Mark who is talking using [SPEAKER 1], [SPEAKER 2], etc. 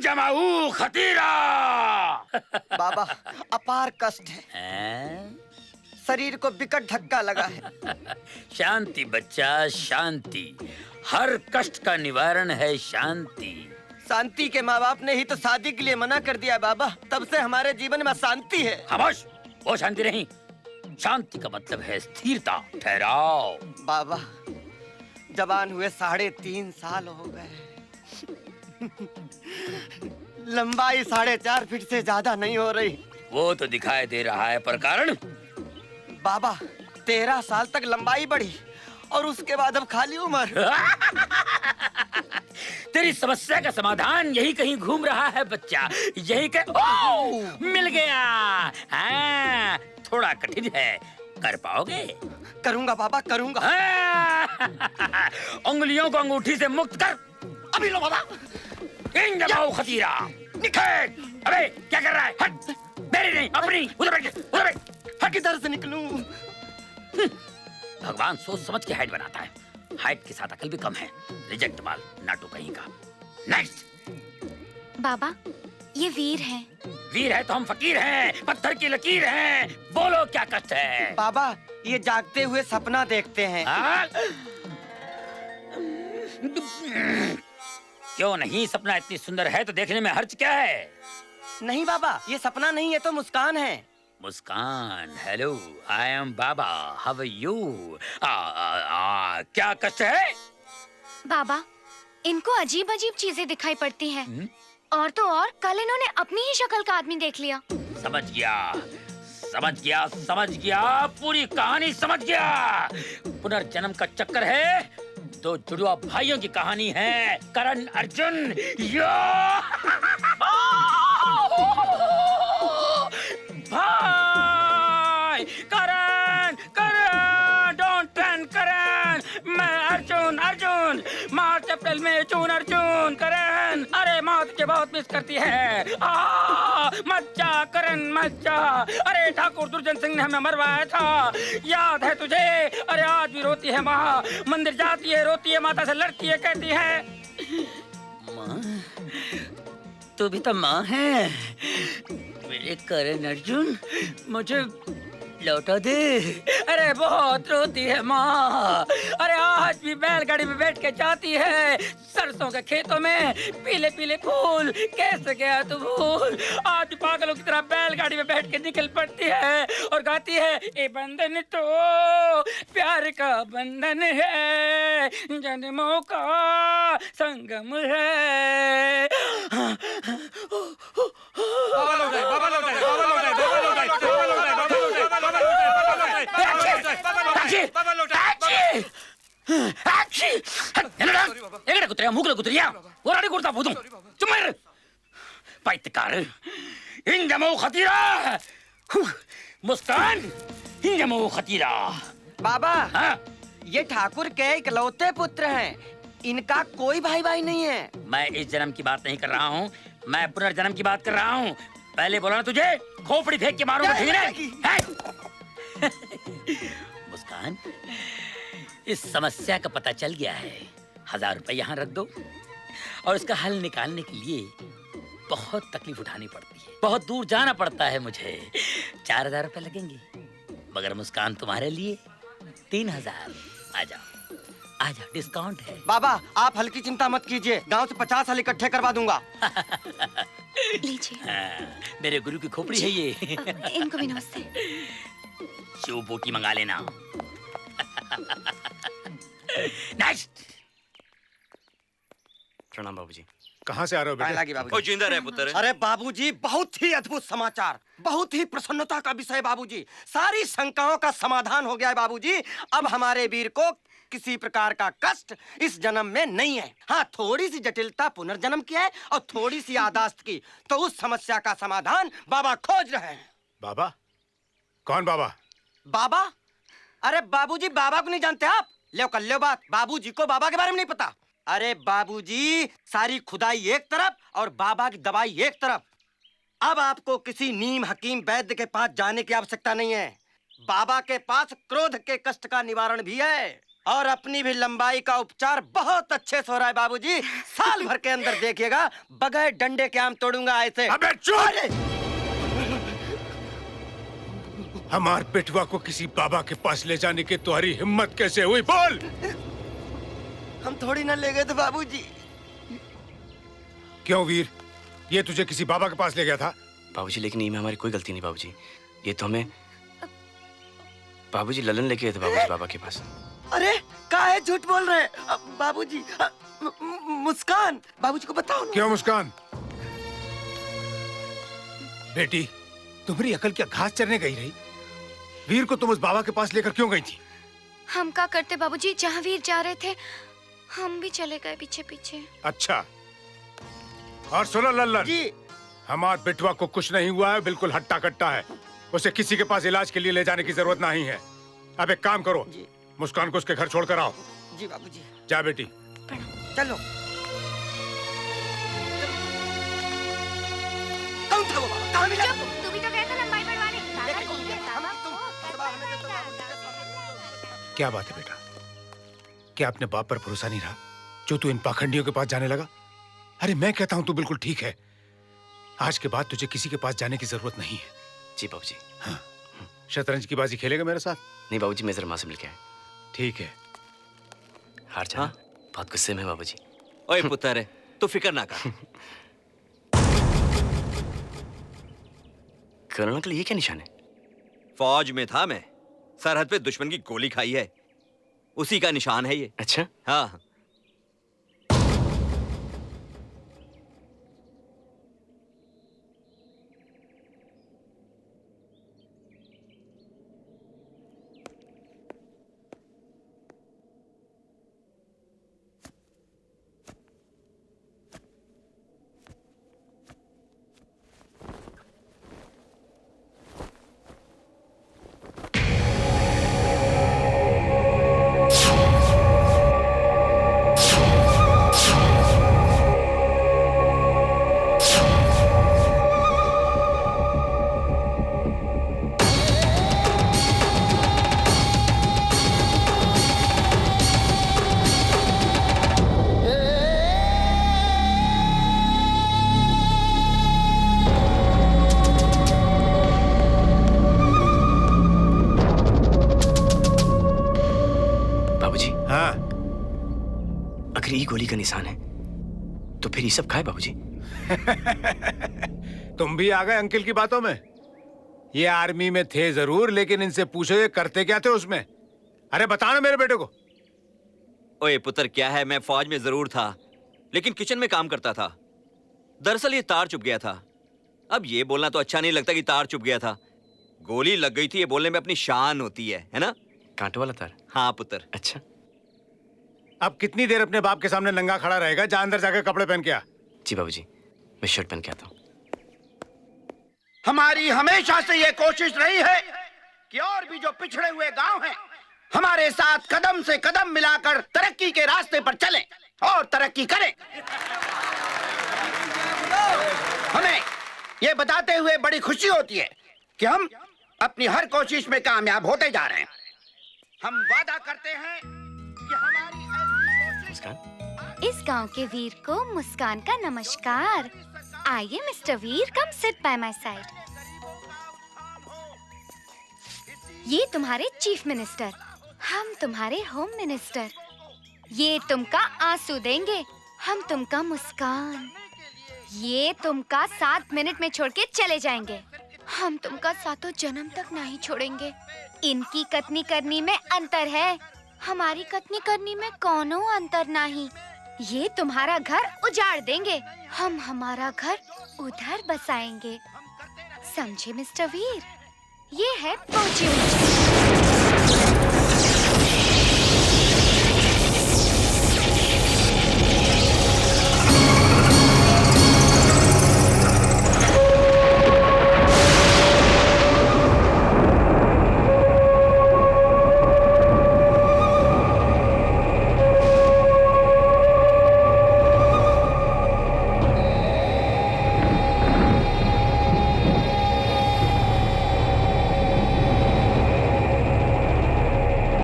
[SPEAKER 1] जमाऊ खतीरा।
[SPEAKER 2] बाबा अपार कष्ट है, शरीर को विकट धक्का लगा है।
[SPEAKER 1] शांति बच्चा, शांति। हर कष्ट का निवारण है शांति।
[SPEAKER 2] शांति के माँ बाप ने ही तो शादी के लिए मना कर दिया बाबा, तब से हमारे जीवन में अशांति है।
[SPEAKER 1] खामोश, वो शांति नहीं। शांति का मतलब है स्थिरता, ठहराव।
[SPEAKER 2] बाबा जवान हुए 3.5 साल हो गए, लंबाई 4.5 फीट से ज्यादा नहीं हो रही।
[SPEAKER 1] वो तो दिखाई दे रहा है, पर कारण?
[SPEAKER 2] बाबा 13 साल तक लंबाई बढ़ी और उसके बाद अब खाली उम्र।
[SPEAKER 1] तेरी समस्या का समाधान यही कहीं घूम रहा है बच्चा, यही मिल गया। हाँ, थोड़ा कठिन है, कर पाओगे?
[SPEAKER 2] करूंगा बाबा, करूंगा।
[SPEAKER 1] उंगलियों को अंगूठी से मुक्त कर।
[SPEAKER 2] अभी लो बाबा।
[SPEAKER 1] इन जमाओ खतीरा। अबे क्या कर रहा है? हट, मेरी नहीं अपनी। उधर बैठ, उधर बैठ।
[SPEAKER 2] हट, किधर से निकलूं?
[SPEAKER 1] भगवान सोच समझ के हाइट बनाता है, हाइट के साथ अकल भी कम है। रिजेक्ट माल, नाटू कहीं का। नेक्स्ट।
[SPEAKER 3] बाबा ये वीर है।
[SPEAKER 1] वीर है तो हम फकीर हैं, पत्थर की लकीर हैं। बोलो क्या कष्ट है?
[SPEAKER 2] बाबा ये जागते हुए सपना देखते हैं।
[SPEAKER 1] क्यों नहीं? सपना इतनी सुंदर है तो देखने में हर्ज क्या है?
[SPEAKER 2] नहीं बाबा, ये सपना नहीं है तो मुस्कान है।
[SPEAKER 1] मुस्कान। Hello, I am Baba, how are you? क्या कष्ट है?
[SPEAKER 3] बाबा इनको अजीब अजीब चीजें दिखाई पड़ती हैं। और तो और कल इन्होंने अपनी ही शक्ल का आदमी देख लिया।
[SPEAKER 1] समझ गया, समझ गया, समझ गया, पूरी कहानी समझ गया। पुनर्जन्म का चक्कर है, दो जुड़वा भाइयों की कहानी है। करण अर्जुन। यो भाई करण, करण, डोंट टर्न करण। मैं अर्जुन, अर्जुन, मार्च अप्रैल में जून अर्जुन। करण, अरे मौत तुझे बहुत मिस करती है। मत जा करण, मत जा। अरे ठाकुर दुर्जन सिंह ने हमें मरवाया था, याद है तुझे? अरे आज भी रोती है माँ, मंदिर जाती है, रोती है, माता से लड़ती है, कहती है माँ तू भी तो माँ है। मेरे करण अर्जुन, मुझे लौटा दे। अरे बहुत रोती है माँ। अरे आज भी बैलगाड़ी में बैठ के जाती है सरसों के खेतों में, पीले पीले फूल कैसे गया तू भूल। आज भी पागलों की तरह बैलगाड़ी में बैठ के निकल पड़ती है और गाती है, ये बंधन तो प्यार का बंधन है, जन्मों का संगम है।
[SPEAKER 4] बाबा लौट आए, बाबा लौट आए, बाबा लौट आए, बाबा लौट आए, बाबा लौट आए, बाबा लौट आए, बाबा लौट
[SPEAKER 1] मुस्कान, खतीरा।
[SPEAKER 2] बाबा
[SPEAKER 1] हाँ?
[SPEAKER 2] ये ठाकुर के इकलौते पुत्र हैं, इनका कोई भाई भाई नहीं है।
[SPEAKER 1] मैं इस जन्म की बात नहीं कर रहा हूँ, मैं पुनर्जन्म की बात कर रहा हूँ। पहले बोला ना तुझे, खोपड़ी फेंक के मारूंगा, ठीक है? मुस्कान, इस समस्या का पता चल गया है। 1000 रुपए यहाँ रख दो और इसका हल निकालने के लिए बहुत तकलीफ उठानी पड़ती है, बहुत दूर जाना पड़ता है मुझे। 4000 रुपए लगेंगे, मगर मुस्कान तुम्हारे लिए 3000। आ जाओ, आ जाओ, डिस्काउंट है।
[SPEAKER 2] बाबा आप हल्की चिंता मत कीजिए, गांव से 50 साल इकट्ठे करवा दूंगा।
[SPEAKER 3] लीजिए।
[SPEAKER 1] मेरे गुरु की खोपड़ी है ये।
[SPEAKER 3] इनको भी नमस्ते।
[SPEAKER 1] शिव बोटी मंगा लेना। नेक्स्ट।
[SPEAKER 4] प्रणाम बाबूजी।
[SPEAKER 5] कहाँ से आ रहे हो बेटा?
[SPEAKER 4] ओ जिंदा रहे पुत्र।
[SPEAKER 2] अरे बाबूजी बहुत ही अद्भुत समाचार, बहुत ही प्रसन्नता का विषय बाबूजी। सारी शंकाओं का समाधान हो गया है बाबूजी। अब हमारे वीर को किसी प्रकार का कष्ट इस जन्म में नहीं है। हाँ, थोड़ी सी जटिलता पुनर्जन्म की है और थोड़ी सी यादाश्त की, तो उस समस्या का समाधान बाबा खोज रहे हैं।
[SPEAKER 5] बाबा? कौन बाबा?
[SPEAKER 2] बाबा? अरे बाबूजी बाबा को नहीं जानते आप? लो कर लो बात, बाबूजी को बाबा के बारे में नहीं पता। अरे बाबूजी, सारी खुदाई एक तरफ और बाबा की दवाई एक तरफ। अब आपको किसी नीम हकीम वैद्य के पास जाने की आवश्यकता नहीं है। बाबा के पास क्रोध के कष्ट का निवारण भी है। और अपनी भी लंबाई का उपचार बहुत अच्छे से हो रहा है बाबूजी। साल भर के अंदर देखिएगा बगैर डंडे के आम तोड़ूंगा ऐसे।
[SPEAKER 5] अबे चुप! हमार बेटवा को किसी बाबा के पास ले जाने की तुम्हारी हिम्मत कैसे हुई? बोल।
[SPEAKER 2] हम थोड़ी ना ले गए थे बाबूजी।
[SPEAKER 5] क्यों वीर, ये तुझे किसी बाबा के पास ले गया था?
[SPEAKER 6] बाबूजी लेकिन इनमें हमारी कोई गलती नहीं बाबूजी। ये तो हमें बाबूजी ललन लेके गए थे बाबूजी बाबा के पास।
[SPEAKER 2] अरे काहे झूठ बोल रहे हैं बाबूजी? मुस्कान बाबूजी को बताओ ना।
[SPEAKER 5] क्यों मुस्कान? बेटी, तुम्हारी अकल क्या घास चरने गई रही? वीर को तुम उस बाबा के पास लेकर क्यों गई थी?
[SPEAKER 3] हम क्या करते बाबूजी, जहाँ वीर जा रहे थे हम भी चले गए पीछे पीछे।
[SPEAKER 5] अच्छा, और सुनो लल्लन
[SPEAKER 2] जी,
[SPEAKER 5] हमार बेटवा को कुछ नहीं हुआ है, बिल्कुल हट्टा कट्टा है। उसे किसी के पास इलाज के लिए ले जाने की जरूरत नहीं है। अब एक काम करो, मुस्कान को उसके घर छोड़कर आओ।
[SPEAKER 2] जी बाबूजी।
[SPEAKER 5] जा बेटी।
[SPEAKER 2] चलो। कौन था वो बाबा? कहाँ मिला?
[SPEAKER 3] तू भी तो गया था लंबाई बढ़वाने।
[SPEAKER 5] क्या बात है बेटा? क्या अपने बाप पर भरोसा नहीं रहा जो तू इन पाखंडियों के पास जाने लगा? अरे मैं कहता हूँ तू बिल्कुल ठीक है। आज के बाद तुझे किसी के पास जाने की जरूरत नहीं है।
[SPEAKER 6] जी बाबूजी।
[SPEAKER 5] हाँ, शतरंज की बाजी खेलेगा मेरे साथ?
[SPEAKER 6] नहीं बाबूजी, मैं जरा माँ से मिल के आया।
[SPEAKER 5] ठीक है।
[SPEAKER 6] हार जाना बहुत गुस्से में है बाबूजी।
[SPEAKER 7] ओए पुत्र, तू फिक्र ना कर।
[SPEAKER 6] कर्नल अंकल, ये क्या निशान है?
[SPEAKER 7] फौज में था मैं, सरहद पे दुश्मन की गोली खाई है, उसी का निशान है ये।
[SPEAKER 6] अच्छा,
[SPEAKER 7] हाँ।
[SPEAKER 6] अगर ये गोली का निशान है तो फिर ये सब खाए बाबूजी?
[SPEAKER 5] तुम भी आ गए अंकिल की बातों में। ये आर्मी में थे जरूर, लेकिन इनसे पूछो ये करते क्या थे उसमें। अरे बताना मेरे बेटे को।
[SPEAKER 7] ओए पुत्र, क्या है, मैं फौज में जरूर था लेकिन किचन में काम करता था। दरअसल ये तार चुभ गया था। अब ये बोलना तो अच्छा नहीं लगता कि तार चुभ गया था। गोली लग गई थी, ये बोलने में अपनी शान होती है ना?
[SPEAKER 6] कांटे वाला तार?
[SPEAKER 7] हाँ पुत्र।
[SPEAKER 6] अच्छा,
[SPEAKER 5] अब कितनी देर अपने बाप के सामने नंगा खड़ा रहेगा? जा अंदर जाकर कपड़े पहन के आ।
[SPEAKER 6] जी बाबूजी, मैं शर्ट पहन के आता हूँ।
[SPEAKER 8] हमारी हमेशा से ये कोशिश रही है कि और भी जो पिछड़े हुए गांव हैं हमारे साथ कदम से कदम मिलाकर तरक्की के रास्ते पर चलें और तरक्की करें। हमें ये बताते हुए बड़ी खुशी होती है कि हम अपनी हर कोशिश में कामयाब होते जा रहे हैं। हम वादा करते हैं कि हमारी ऐसी कोशिश।
[SPEAKER 3] इस गांव के वीर को मुस्कान का नमस्कार। आइए mister Veer, come sit by my side. ये तुम्हारे चीफ मिनिस्टर, हम तुम्हारे होम मिनिस्टर। ये तुमका आंसू देंगे, हम तुमका मुस्कान। ये तुमका 7 मिनट में छोड़ के चले जाएंगे, हम तुमका 7 जन्म तक नहीं छोड़ेंगे। इनकी कतनी करनी में अंतर है, हमारी कतनी करनी में कोनो अंतर नहीं। ये तुम्हारा घर उजाड़ देंगे, हम हमारा घर उधर बसाएंगे। समझे मिस्टर वीर? ये है पहुंची